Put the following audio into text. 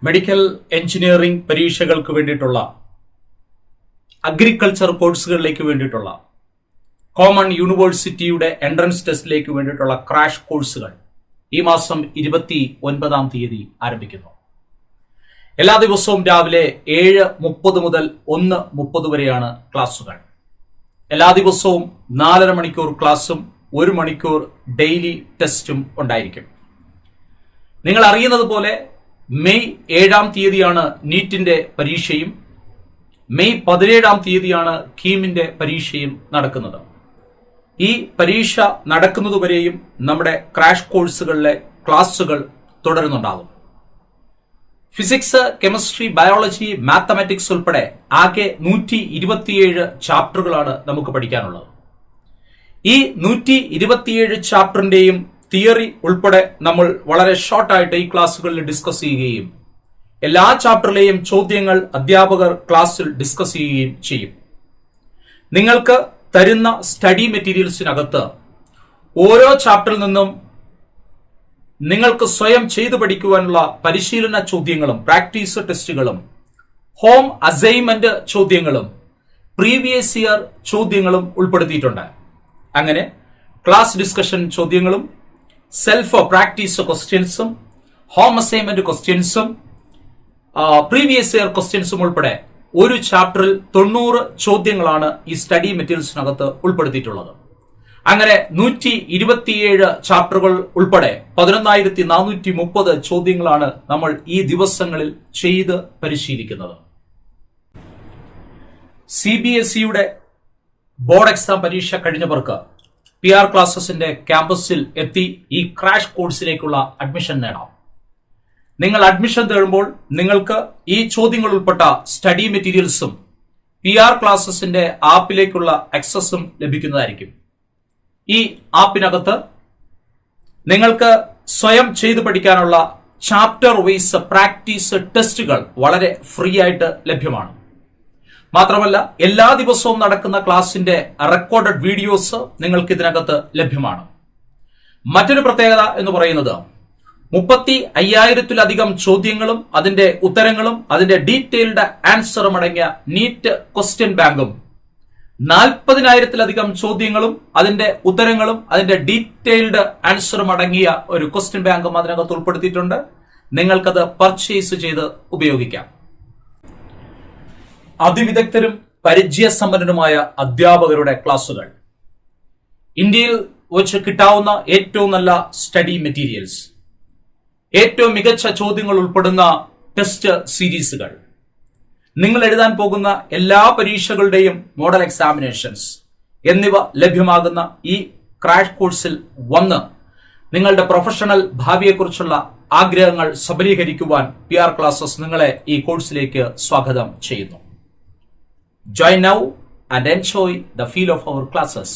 Medical engineering പരീക്ഷകൾക്ക് വേണ്ടിയിട്ടുള്ള agriculture കോഴ്സുകളിലേക്ക് വേണ്ടിയിട്ടുള്ള കോമൺ യൂണിവേഴ്സിറ്റിയുടെ എൻട്രൻസ് ടെസ്റ്റിലേക്ക് വേണ്ടിയിട്ടുള്ള ക്രാഷ് കോഴ്സുകൾ ഈ മാസം 29-ാം തീയതി ആരംഭിക്കുന്നു. എല്ലാ ദിവസവും രാവിലെ 7:30 മുതൽ 1:30 വരെയാണ് ക്ലാസുകൾ. എല്ലാ ദിവസവും 4.5 മണിക്കൂർ ക്ലാസും 1 മണിക്കൂർ ഡെയിലി ടെസ്റ്റും ഉണ്ടായിരിക്കും. നിങ്ങൾ അറിയുന്നത് പോലെ മെയ് 7-ാം തീയതിയാണ് നീറ്റിന്റെ പരീക്ഷയും മെയ് 17-ാം തീയതിയാണ് കീമിന്റെ പരീക്ഷയും നടക്കുന്നത്. ഈ പരീക്ഷ നടക്കുന്നതുവരെയും നമ്മുടെ ക്രാഷ് കോഴ്സുകളിലെ ക്ലാസുകൾ തുടരുന്നുണ്ടാകും. ഫിസിക്സ്, കെമിസ്ട്രി, ബയോളജി, മാത്തമാറ്റിക്സ് ഉൾപ്പെടെ ആകെ 127 ചാപ്റ്ററുകളാണ് നമുക്ക് പഠിക്കാനുള്ളത്. ഈ 127 ചാപ്റ്ററിന്റെയും തിയറി ഉൾപ്പെടെ നമ്മൾ വളരെ ഷോർട്ടായിട്ട് ഈ ക്ലാസ്സുകളിൽ ഡിസ്കസ് ചെയ്യുകയും എല്ലാ ചാപ്റ്ററിലെയും ചോദ്യങ്ങൾ അധ്യാപകർ ക്ലാസ്സിൽ ഡിസ്കസ് ചെയ്യുകയും ചെയ്യും. നിങ്ങൾക്ക് തരുന്ന സ്റ്റഡി മെറ്റീരിയൽസിനകത്ത് ഓരോ ചാപ്റ്ററിൽ നിന്നും നിങ്ങൾക്ക് സ്വയം ചെയ്തു പഠിക്കുവാനുള്ള പരിശീലന ചോദ്യങ്ങളും പ്രാക്ടീസ് ടെസ്റ്റുകളും ഹോം അസൈൻമെന്റ് ചോദ്യങ്ങളും പ്രീവിയസ് ഇയർ ചോദ്യങ്ങളും ഉൾപ്പെടുത്തിയിട്ടുണ്ട്. അങ്ങനെ ക്ലാസ് ഡിസ്കഷൻ ചോദ്യങ്ങളും സെൽഫ് പ്രാക്ടീസ് ക്വസ്റ്റ്യൻസും ഹോം അസൈൻമെന്റ് ക്വസ്റ്റ്യൻസും പ്രീവിയസ് ഇയർ ക്വസ്റ്റ്യൻസും ഉൾപ്പെടെ ഒരു ചാപ്റ്ററിൽ 90 ചോദ്യങ്ങളാണ് ഈ സ്റ്റഡി മെറ്റീരിയൽസിനകത്ത് ഉൾപ്പെടുത്തിയിട്ടുള്ളത്. അങ്ങനെ 127 ചാപ്റ്ററുകൾ ഉൾപ്പെടെ 11,430 ചോദ്യങ്ങളാണ് നമ്മൾ ഈ ദിവസങ്ങളിൽ ചെയ്ത് പരിശീലിക്കുന്നത്. CBSEയുടെ ബോർഡ് എക്സാം പരീക്ഷ കഴിഞ്ഞവർക്ക് PR ക്ലാസസിന്റെ ക്യാമ്പസിൽ എത്തി ഈ ക്രാഷ് കോഴ്സിലേക്കുള്ള അഡ്മിഷൻ നേടാം. നിങ്ങൾ അഡ്മിഷൻ തേടുമ്പോൾ നിങ്ങൾക്ക് ഈ ചോദ്യങ്ങൾ ഉൾപ്പെട്ട സ്റ്റഡി മെറ്റീരിയൽസും PR ക്ലാസസിന്റെ ആപ്പിലേക്കുള്ള ആക്സസും ലഭിക്കുന്നതായിരിക്കും. ഈ ആപ്പിനകത്ത് നിങ്ങൾക്ക് സ്വയം ചെയ്തു പഠിക്കാനുള്ള ചാപ്റ്റർ വൈസ് പ്രാക്ടീസ് ടെസ്റ്റുകൾ വളരെ ഫ്രീ ആയിട്ട് ലഭ്യമാണ്. മാത്രമല്ല എല്ലാ ദിവസവും നടക്കുന്ന ക്ലാസിന്റെ റെക്കോർഡഡ് വീഡിയോസ് നിങ്ങൾക്ക് ഇതിനകത്ത് ലഭ്യമാണ്. മറ്റൊരു പ്രത്യേകത എന്ന് പറയുന്നത് 35,000-ലധികം ചോദ്യങ്ങളും അതിന്റെ ഉത്തരങ്ങളും അതിന്റെ ഡീറ്റെയിൽഡ് ആൻസറും അടങ്ങിയ നീറ്റ് ക്വസ്റ്റ്യൻ ബാങ്കും 40,000-ലധികം ചോദ്യങ്ങളും അതിന്റെ ഉത്തരങ്ങളും അതിന്റെ ഡീറ്റെയിൽഡ് ആൻസറും അടങ്ങിയ ഒരു ക്വസ്റ്റ്യൻ ബാങ്കും അതിനകത്ത് ഉൾപ്പെടുത്തിയിട്ടുണ്ട്. നിങ്ങൾക്കത് പർച്ചേസ് ചെയ്ത് ഉപയോഗിക്കാം. അതിവിദഗ്ധരും പരിചയസമ്പന്നരുമായ അധ്യാപകരുടെ ക്ലാസുകൾ, ഇന്ത്യയിൽ വെച്ച് കിട്ടാവുന്ന ഏറ്റവും നല്ല സ്റ്റഡി മെറ്റീരിയൽസ്, ഏറ്റവും മികച്ച ചോദ്യങ്ങൾ ഉൾപ്പെടുന്ന ടെസ്റ്റ് സീരീസുകൾ, നിങ്ങൾ എഴുതാൻ പോകുന്ന എല്ലാ പരീക്ഷകളുടെയും മോഡൽ എക്സാമിനേഷൻസ് എന്നിവ ലഭ്യമാകുന്ന ഈ ക്രാഷ് കോഴ്സിൽ വന്ന് നിങ്ങളുടെ പ്രൊഫഷണൽ ഭാവിയെക്കുറിച്ചുള്ള ആഗ്രഹങ്ങൾ സബലീകരിക്കുവാൻ PR ക്ലാസസ് നിങ്ങളെ ഈ കോഴ്സിലേക്ക് സ്വാഗതം ചെയ്യുന്നു. Join now and enjoy the feel of our classes.